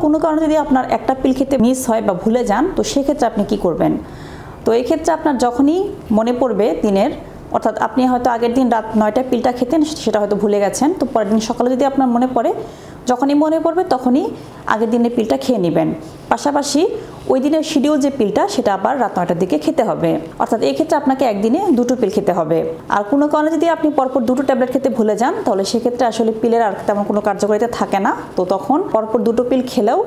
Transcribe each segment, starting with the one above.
কোনো কারণে যদি আপনার একটা পিল খেতে মিস হয় বা ভুলে যান, তো সেক্ষেত্রে আপনি কি করবেন? তো এই ক্ষেত্রে আপনার যখনই মনে পড়বে দিনের, অর্থাৎ আপনি হয়তো আগের দিন রাত 9টায় পিলটা খেতেন, সেটা হয়তো ভুলে গেছেন, তো পরের দিন সকালে যদি আপনার মনে পড়ে, যখনই মনে পড়বে তখনই আগের দিনের পিলটা খেয়ে নেবেন। পাশাপাশি ওই দিনের শিডিউল যে পিলটা সেটা আবার রাত 9টার দিকে খেতে হবে। অর্থাৎ এই ক্ষেত্রে আপনাকে একদিনে 2টো পিল খেতে হবে। আর কোনো কারণে যদি আপনি পরপর 2টো ট্যাবলেট খেতে ভুলে যান, তাহলে সেক্ষেত্রে আসলে পিলের আর তেমন কোনো কার্যকারিতা থাকে না। তো তখন পরপর 2টো পিল খেলেও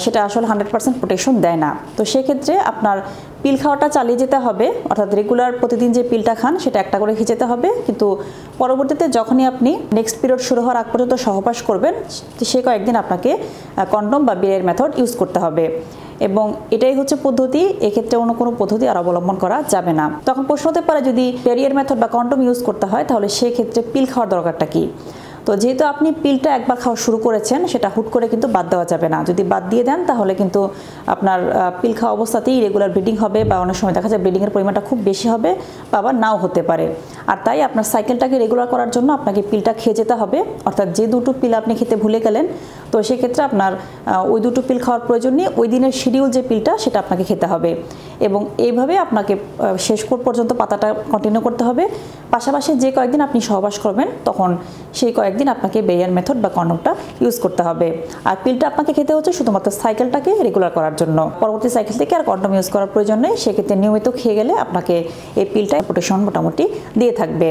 সেটা আসলে 100% প্রোটেকশন দেয় না। তো সেক্ষেত্রে আপনার পিল খাওয়াটা চালিয়ে যেতে হবে, অর্থাৎ রেগুলার প্রতিদিন যে পিলটা খান সেটা একটা করে খেয়ে যেতে হবে। কিন্তু পরবর্তীতে যখনই আপনি নেক্সট পিরিয়ড শুরু হওয়ার আগ পর্যন্ত সহবাস করবেন, সে কয়েকদিন আপনাকে কন্ডম বা বেরিয়ার মেথড ইউজ করতে হবে। এবং এটাই হচ্ছে পদ্ধতি, এক্ষেত্রে অন্য কোনো পদ্ধতি আর অবলম্বন করা যাবে না। তখন প্রশ্ন হতে পারে, যদি বেরিয়ার মেথড বা কন্ডম ইউজ করতে হয় তাহলে সেক্ষেত্রে পিল খাওয়ার দরকারটা কী? তো যেহেতু আপনি পিলটা একবার খাওয়া শুরু করেছেন, সেটা হুট করে কিন্তু বাদ দেওয়া যাবে না। যদি বাদ দিয়ে দেন তাহলে কিন্তু আপনার পিল খাওয়া অবস্থাতেই রেগুলার ব্লিডিং হবে, বা অনেক সময় দেখা যায় ব্লিডিংয়ের পরিমাণটা খুব বেশি হবে বা আবার নাও হতে পারে। আর তাই আপনার সাইকেলটাকে রেগুলার করার জন্য আপনাকে পিলটা খেয়ে যেতে হবে। অর্থাৎ যে 2টো পিল আপনি খেতে ভুলে গেলেন, তো সেক্ষেত্রে আপনার ওই 2টো পিল খাওয়ার প্রয়োজন নেই, ওই দিনের শিডিউল যে পিলটা সেটা আপনাকে খেতে হবে। এবং এইভাবে আপনাকে শেষ পর্যন্ত পাতাটা কন্টিনিউ করতে হবে। পাশাপাশি যে কয়েকদিন আপনি সহবাস করবেন, তখন সেই কয়েকদিন আপনাকে বেরিয়ার মেথড বা কন্ডমটা ইউজ করতে হবে। আর পিলটা আপনাকে খেতে হচ্ছে শুধুমাত্র সাইকেলটাকে রেগুলার করার জন্য। পরবর্তী সাইকেল থেকে আর কন্ডম ইউজ করার প্রয়োজন নেই। সেক্ষেত্রে নিয়মিত খেয়ে গেলে আপনাকে এই পিলটা প্রোটেকশন মোটামুটি দিয়ে থাকবে।